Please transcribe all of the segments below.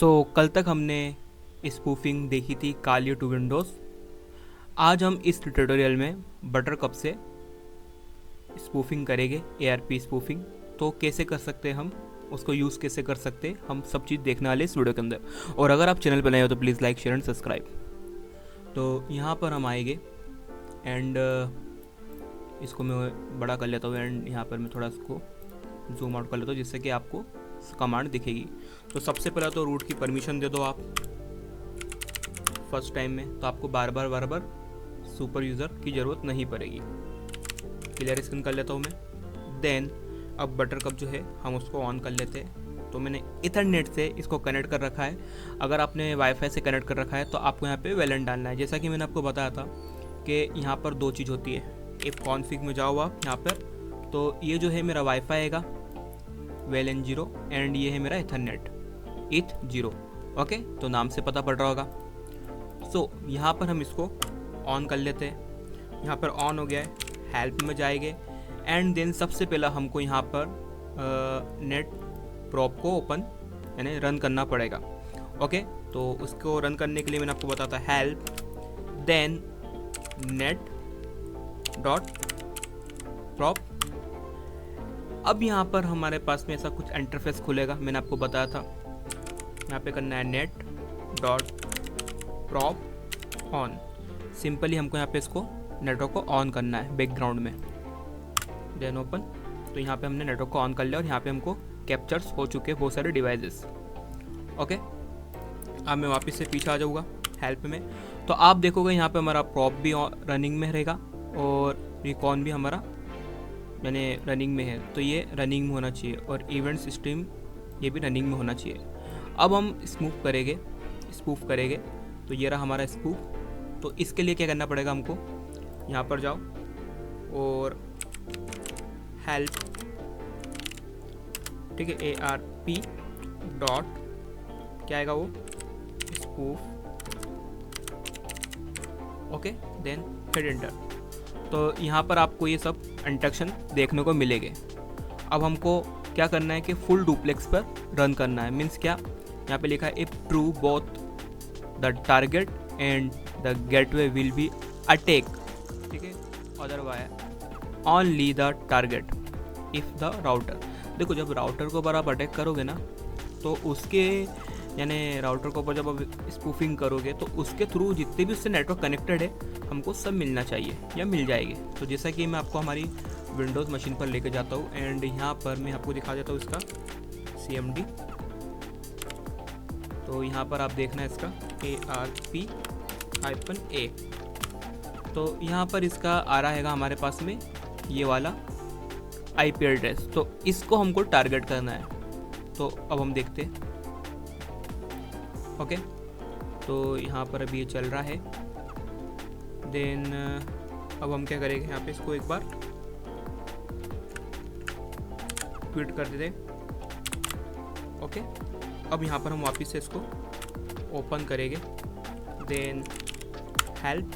कल तक हमने स्पूफिंग देखी थी काली टू विंडोज़। आज हम इस ट्यूटोरियल में बटरकप से स्पूफिंग करेंगे, ARP स्पूफिंग। तो कैसे कर सकते हैं हम, उसको यूज़ कैसे कर सकते हैं, हम सब चीज़ देखने वाले इस वीडियो के अंदर। और अगर आप चैनल पर नए हो तो please like share and subscribe. तो यहाँ पर हम आएंगे एंड इसको मैं बड़ा कर लेता हूँ एंड यहाँ पर मैं थोड़ा इसको जूम आउट कर लेता हूँ जिससे कि आपको कमांड दिखेगी। तो सबसे पहले तो रूट की परमिशन दे दो आप फर्स्ट टाइम में, तो आपको बार बार सुपर यूज़र की ज़रूरत नहीं पड़ेगी। क्लियर स्क्रीन कर लेता हूँ मैं। देन अब बटरकप जो है हम उसको ऑन कर लेते हैं। तो मैंने इथरनेट से इसको कनेक्ट कर रखा है। अगर आपने वाईफाई से कनेक्ट कर रखा है तो आपको यहाँ पे वेलन डालना है। जैसा कि मैंने आपको बताया था कि यहाँ पर दो चीज़ होती है। एक कॉन्फ़िग में जाओ आप यहाँ पर, तो ये जो है मेरा वाईफाई आएगा वेलन 0 एंड ये है मेरा इथरनेट ETH 0। ओके, तो नाम से पता पड़ रहा होगा। यहाँ पर हम इसको ऑन कर लेते हैं। यहाँ पर ऑन हो गया है, हेल्प में जाएंगे एंड देन सबसे पहला हमको यहाँ पर नेट प्रॉप को ओपन यानी रन करना पड़ेगा। ओके, तो उसको रन करने के लिए मैंने आपको बताया था help then net dot prop. अब यहाँ पर हमारे पास में ऐसा कुछ इंटरफेस खुलेगा, मैंने आपको बताया था। यहाँ पे करना है net dot prop on. Simply हमको यहाँ पे इसको नेटवर्क को ऑन करना है बैकग्राउंड में। Then open. तो यहाँ पे हमने नेटवर्क को ऑन कर लिया और यहाँ पे हमको कैप्चर्स हो चुके हैं बहुत सारे डिवाइसेस। ओके, अब मैं वापस से पीछे आ जाऊँगा हेल्प में। तो आप देखोगे यहाँ पे हमारा प्रॉप भी रनिंग में रहेगा और रिकॉन भी हमारा यानी रनिंग में है। तो ये रनिंग में होना चाहिए और इवेंट सिस्टम ये भी रनिंग में होना चाहिए। अब हम स्पूफ करेंगे। तो ये रहा हमारा स्पूफ। तो इसके लिए क्या करना पड़ेगा हमको, यहाँ पर जाओ और हेल्प, ठीक है, ARP डॉट क्या आएगा वो spoof. Okay, then hit enter. तो यहाँ पर आपको ये सब इंस्ट्रक्शन देखने को मिलेंगे। अब हमको क्या करना है कि फुल डुप्लेक्स पर रन करना है। मीन्स क्या, यहाँ पे लिखा है if true both the target and the gateway will be attack, ठीक है, otherwise only the target if the router. देखो, जब राउटर को ऊपर आप अटैक करोगे ना तो उसके यानी राउटर के ऊपर जब आप स्पूफिंग करोगे तो उसके थ्रू जितने भी उससे नेटवर्क कनेक्टेड है हमको सब मिलना चाहिए या मिल जाएंगे। तो जैसा कि मैं आपको हमारी विंडोज़ मशीन पर लेके जाता हूँ एंड यहाँ पर मैं आपको दिखा देता हूँ इसका CMD। तो यहाँ पर आप देखना है इसका ARP-A। तो यहाँ पर इसका आ रहा है हमारे पास में ये वाला IP एड्रेस। तो इसको हमको टारगेट करना है। तो अब हम देखते हैं। ओके, तो यहाँ पर अभी ये चल रहा है। देन अब हम क्या करेंगे, यहाँ पे इसको एक बार क्विट कर देते। ओके, अब यहाँ पर हम वापस से इसको ओपन करेंगे। देन हेल्प,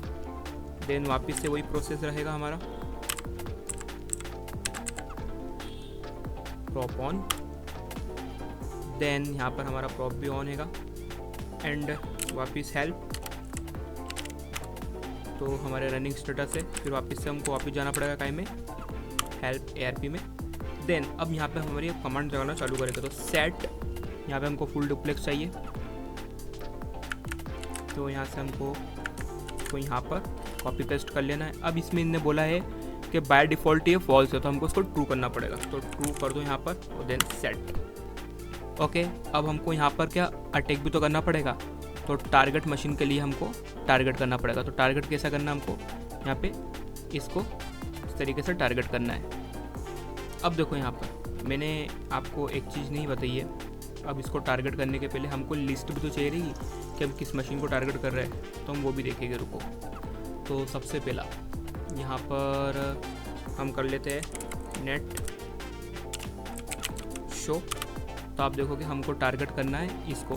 देन वापस से वही प्रोसेस रहेगा हमारा प्रॉप ऑन। देन यहाँ पर हमारा प्रॉप भी ऑन हैगा एंड वापस हेल्प। तो हमारे रनिंग स्टेटस है। फिर वापस से हमको वापस जाना पड़ेगा काई में हेल्प ARP में। देन अब यहाँ पे हमारी कमांड चलाना चालू करेगा। तो सेट, यहाँ पे हमको फुल डुप्लेक्स चाहिए। तो यहाँ से हमको तो यहाँ पर कॉपी पेस्ट कर लेना है। अब इसमें इनने बोला है कि बाय डिफ़ॉल्ट ये फॉल्स है, तो हमको इसको ट्रू करना पड़ेगा। तो ट्रू कर दो यहाँ पर और देन सेट। ओके, अब हमको यहाँ पर क्या अटैक भी तो करना पड़ेगा। तो टारगेट मशीन के लिए हमको टारगेट करना पड़ेगा। तो टारगेट कैसा करना है हमको, यहाँ पे इसको इस तरीके से टारगेट करना है। अब देखो, यहाँ पर मैंने आपको एक चीज़ नहीं बताई है। अब इसको टारगेट करने के पहले हमको लिस्ट भी तो चाहिए रहेगी कि हम किस मशीन को टारगेट कर रहे हैं। तो हम वो भी देखेंगे, रुको। तो सबसे पहला यहाँ पर हम कर लेते हैं नेट शो। तो आप देखोगे हमको टारगेट करना है इसको,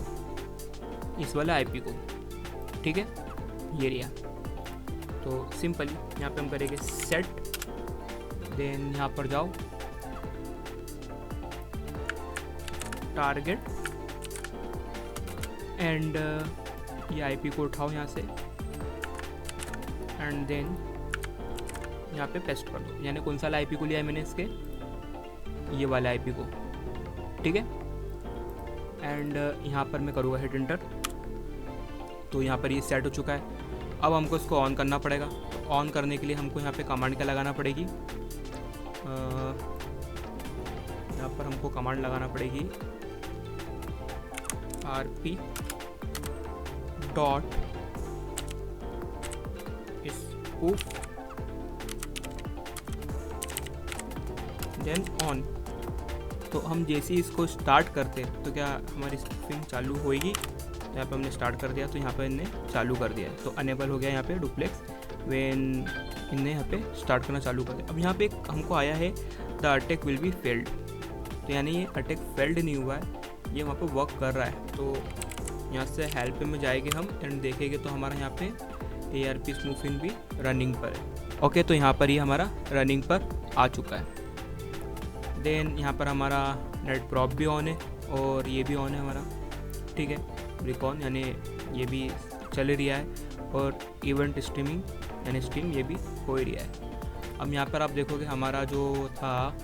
इस वाले IP को, ठीक है, ये रिया। तो सिंपली यहाँ पे हम करेंगे सेट। देन यहाँ पर जाओ टारगेट एंड ये आईपी को उठाओ यहाँ से एंड देन यहाँ पे पेस्ट कर दो। यानी कौन सा वाला आईपी को लिया है मैंने, इसके ये वाले आईपी को, ठीक है। एंड यहाँ पर मैं करूँगा हिट एंटर, तो यहाँ पर ये सेट हो चुका है। अब हमको इसको ऑन करना पड़ेगा। तो ऑन करने के लिए हमको यहाँ पे कमांड क्या लगाना पड़ेगी, यहाँ पर हमको कमांड लगाना पड़ेगी rp dot spoof then on. तो हम जैसे ही इसको स्टार्ट करते तो क्या हमारी स्पूफिंग चालू होएगी। तो यहाँ पे हमने स्टार्ट कर दिया, तो यहाँ पे इनने चालू कर दिया है, तो अनेबल हो गया यहाँ पे डुप्लेक्स व्हेन इनने यहाँ पे स्टार्ट करना चालू कर दिया। अब यहाँ पे हमको आया है the attack will be failed, तो यानी ये अटैक फेल्ड नहीं हुआ है, ये वहाँ पे वर्क कर रहा है। तो यहाँ से हेल्प में जाएंगे हम एंड देखेंगे तो हमारा यहाँ पे ARP स्मूफिंग भी रनिंग पर है। ओके, तो यहाँ पर ही हमारा रनिंग पर आ चुका है। देन यहाँ पर हमारा नेट प्रॉप भी ऑन है और ये भी ऑन है हमारा, ठीक है। रिकॉन यानी ये भी चल रहा है और इवेंट स्ट्रीमिंग यानी स्ट्रीम ये भी हो ही रहा है। अब यहाँ पर आप देखोगे हमारा जो था,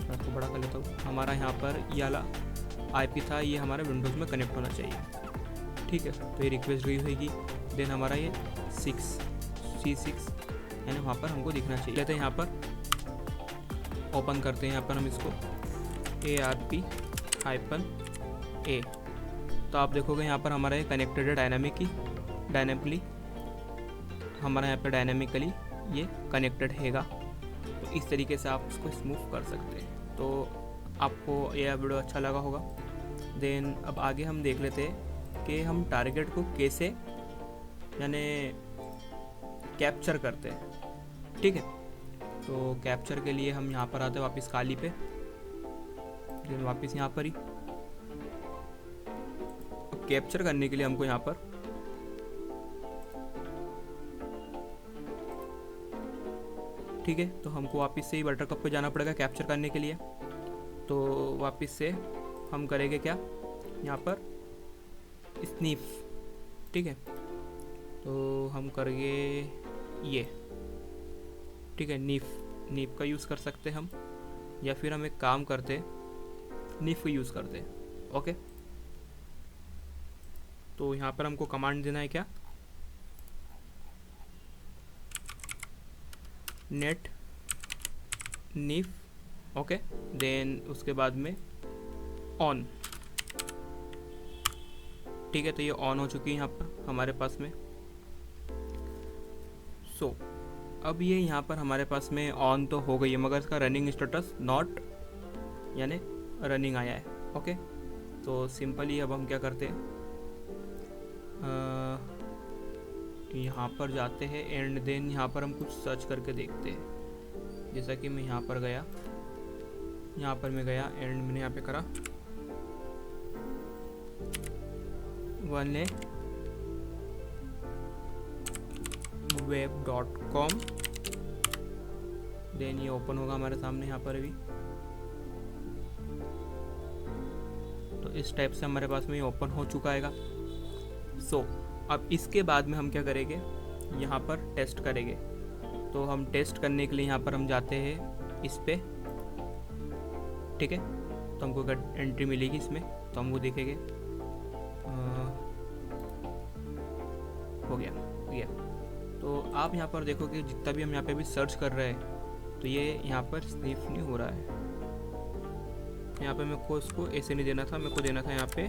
इसको बड़ा कर लेता हूँ, हमारा यहाँ पर ये वाला IP था, ये हमारे विंडोज़ में कनेक्ट होना चाहिए, ठीक है। तो ये रिक्वेस्ट गई होगी। देन हमारा ये C6 यानी वहाँ पर हमको दिखना चाहिए। तो यहाँ पर ओपन करते हैं, यहाँ पर हम इसको ARP-A, तो आप देखोगे यहाँ पर हमारा ये कनेक्टेड है डायनेमिकली हमारा यहाँ पर डायनेमिकली ये कनेक्टेड हैगा। तो इस तरीके से आप इसको स्मूथ कर सकते हैं। तो आपको यह वीडियो अच्छा लगा होगा। देन अब आगे हम देख लेते हैं कि हम टारगेट को कैसे यानी कैप्चर करते हैं, ठीक है। तो कैप्चर के लिए हम यहाँ पर आते हैं वापस खाली पे, देन वापस यहाँ पर ही कैप्चर करने के लिए हमको यहाँ पर ठीक है, तो हमको वापस से ही बटरकप पे जाना पड़ेगा कैप्चर करने के लिए। तो वापस से हम करेंगे क्या, यहाँ पर स्नीफ, ठीक है। तो हम करेंगे ये, ठीक है, नीफ का यूज़ कर सकते हैं हम, या फिर हम एक काम करते नीफ को यूज़ करते, ओके। तो यहाँ पर हमको कमांड देना है क्या, नेट नीफ, ओके। देन उसके बाद में ऑन, ठीक है। तो ये ऑन हो चुकी है यहाँ पर हमारे पास में। सो अब ये यहाँ पर हमारे पास में ऑन तो हो गई है, मगर इसका रनिंग स्टेटस नॉट यानी रनिंग आया है, ओके। तो सिंपली अब हम क्या करते हैं, यहाँ पर जाते हैं एंड देन यहाँ पर हम कुछ सर्च करके देखते हैं। जैसा कि मैं यहाँ पर गया एंड मैंने यहाँ पे करा web.com, देन ये ओपन होगा हमारे सामने यहाँ पर भी। तो इस टाइप से हमारे पास में ये ओपन हो चुका है। सो अब इसके बाद में हम क्या करेंगे, यहाँ पर टेस्ट करेंगे। तो हम टेस्ट करने के लिए यहाँ पर हम जाते हैं इस पे, ठीक है। तो हमको अगर एंट्री मिलेगी इसमें तो हम वो देखेंगे। हो गया। तो आप यहाँ पर देखोगे जितना भी हम यहाँ पे भी सर्च कर रहे हैं तो ये यहाँ पर स्नीफ नहीं हो रहा है। यहाँ पे मेरे को इसको ऐसे नहीं देना था, मेरे को देना था यहाँ पे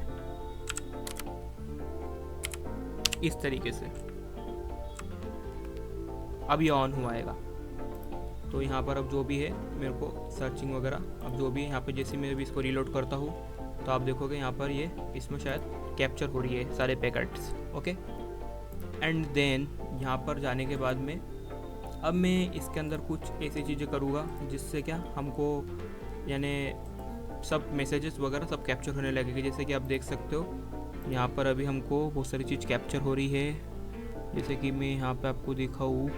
इस तरीके से। अब ये ऑन हुआ आएगा। तो यहाँ पर अब जो भी है मेरे को सर्चिंग वगैरह अब जो भी है यहाँ पे, जैसे मैं भी इसको रीलोड करता हूँ तो आप देखोगे यहाँ पर ये इसमें शायद कैप्चर हो रही है सारे पैकेट्स, ओके। एंड देन यहाँ पर जाने के बाद में अब मैं इसके अंदर कुछ ऐसी चीज़ें करूँगा जिससे क्या हमको यानी सब मैसेजेस वगैरह सब कैप्चर होने लगेंगे। जैसे कि आप देख सकते हो यहाँ पर अभी हमको बहुत सारी चीज़ कैप्चर हो रही है। जैसे कि मैं यहाँ पे आपको दिखाऊँ,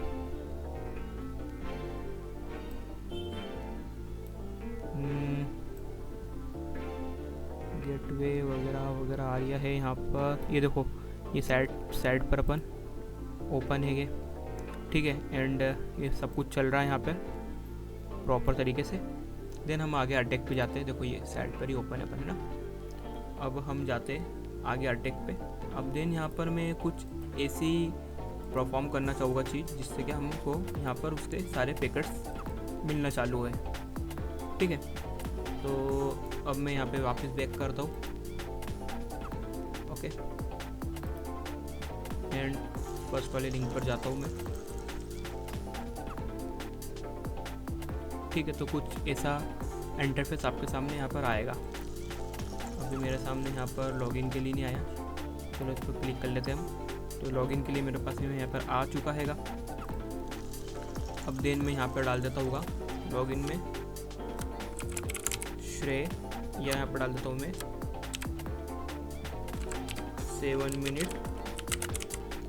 गेट गेटवे वगैरह वगैरह आ रही है यहाँ पर। ये देखो ये साइड पर अपन ओपन है ये, ठीक है। एंड ये सब कुछ चल रहा है यहाँ पर प्रॉपर तरीके से। देन हम आगे अटैक पे जाते हैं। देखो ये साइड पर ही ओपन है अपन, है ना। अब हम जाते हैं आगे अटैक पे। अब देन यहाँ पर मैं कुछ ऐसी परफॉर्म करना चाहूँगा चीज़ जिससे कि हमको यहाँ पर उसके सारे पैकेट्स मिलना चालू है, ठीक है। तो अब मैं यहाँ पे वापस बैक करता हूँ, ओके। एंड फर्स्ट वाले लिंक पर जाता हूँ मैं, ठीक है। तो कुछ ऐसा इंटरफेस आपके सामने यहाँ पर आएगा। अभी मेरे सामने यहाँ पर लॉगिन के लिए नहीं आया, चलो इस पर क्लिक कर लेते हैं हम। तो लॉगिन के लिए मेरे पास में यहाँ पर आ चुका हैगा। अब देन मैं यहाँ पर डाल देता हूँ लॉगिन में श्रेय, या यहाँ पर डाल देता हूँ मैं 7 मिनट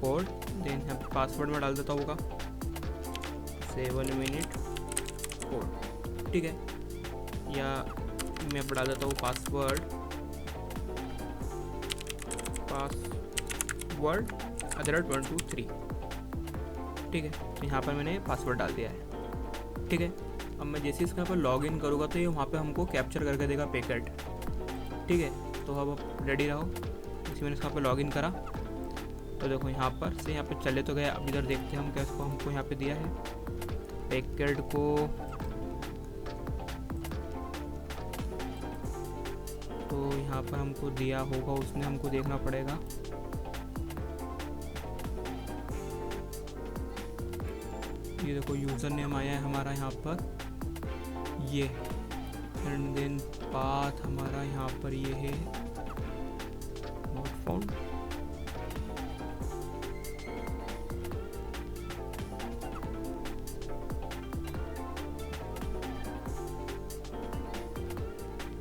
कोड। देन यहाँ पर पासवर्ड में डाल देता होगा 7 मिनट कोड, ठीक है। या मैं यहाँ पर डाल देता हूँ पासवर्ड @123, ठीक है। तो यहाँ पर मैंने पासवर्ड डाल दिया है, ठीक है। अब मैं जैसे इसके यहाँ पर लॉग इन करूँगा तो ये वहाँ पे हमको कैप्चर करके देगा पैकेट, ठीक है। तो अब रेडी रहो। जैसे मैंने इसके यहाँ पर लॉग इन करा तो देखो यहाँ पर से यहाँ पे चले तो गए। अब इधर देखते हैं हम क्या इसको हमको यहाँ पे दिया है पैकेट को। तो यहाँ पर हमको दिया होगा उसने, हमको देखना पड़ेगा। ये देखो यूज़र नेम आया है हमारा यहाँ पर ये, एंड देन पाथ हमारा यहाँ पर ये है नॉट फाउंड।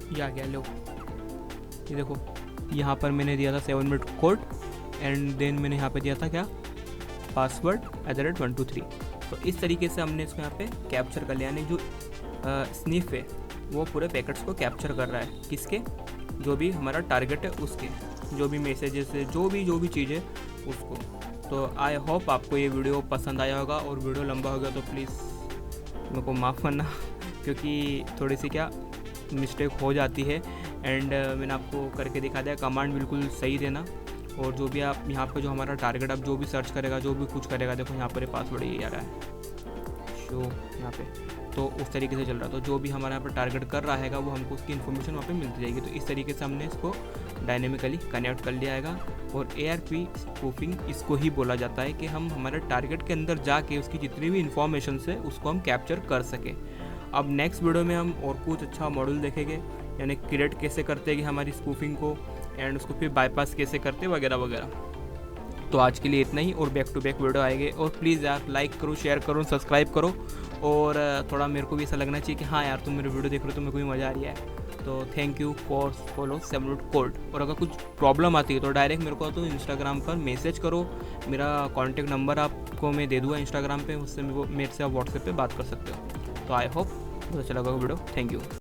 ये आ गया, लो ये देखो यहाँ पर मैंने दिया था 7 मिनट कोड, एंड देन मैंने यहाँ पे दिया था क्या पासवर्ड @123। तो इस तरीके से हमने इसको यहाँ पे कैप्चर कर लिया। यानी जो स्निफ है वो पूरे पैकेट्स को कैप्चर कर रहा है, किसके, जो भी हमारा टारगेट है उसके, जो भी मैसेजेस है, जो भी चीज़ है उसको। तो आई होप आपको ये वीडियो पसंद आया होगा, और वीडियो लंबा हो गया तो प्लीज़ मेरे को माफ़ करना क्योंकि थोड़ी सी क्या मिस्टेक हो जाती है। एंड मैंने आपको करके दिखा दिया। कमांड बिल्कुल सही देना, और जो भी आप यहाँ पे जो हमारा टारगेट आप जो भी सर्च करेगा, जो भी कुछ करेगा, देखो यहाँ पर पासवर्ड ये आ रहा है शो यहाँ पे, तो उस तरीके से चल रहा है। तो जो भी हमारा यहाँ पर टारगेट कर रहा है वो हमको उसकी इन्फॉर्मेशन वहाँ पे मिलती जाएगी। तो इस तरीके से हमने इसको डायनेमिकली कनेक्ट कर लिया है। और ARP स्पूफिंग इसको ही बोला जाता है कि हम हमारे टारगेट के अंदर जाके उसकी जितनी भी इंफॉर्मेशन है उसको हम कैप्चर कर सकें। अब नेक्स्ट वीडियो में हम और कुछ अच्छा मॉड्यूल देखेंगे, यानी क्रिएट कैसे करते हैं हमारी स्पूफिंग को, एंड उसको फिर बाईपास कैसे करते वगैरह वगैरह। तो आज के लिए इतना ही, और बैक टू बैक वीडियो आएंगे। और प्लीज़ यार लाइक करो, शेयर करो, सब्सक्राइब करो, और थोड़ा मेरे को भी ऐसा लगना चाहिए कि हाँ यार तुम मेरे वीडियो देख रहे हो तो मेरे को भी मज़ा आ रही है। तो thank you for follow 7 minute code. और अगर कुछ प्रॉब्लम आती है तो डायरेक्ट मेरे को तो इंस्टाग्राम पर मैसेज करो, मेरा कॉन्टैक्ट नंबर आपको मैं दे दूँगा इंस्टाग्राम पे, उससे मेरे से आप व्हाट्सएप पे बात कर सकते हो। तो आई होप बहुत अच्छा लगा वीडियो। Thank you.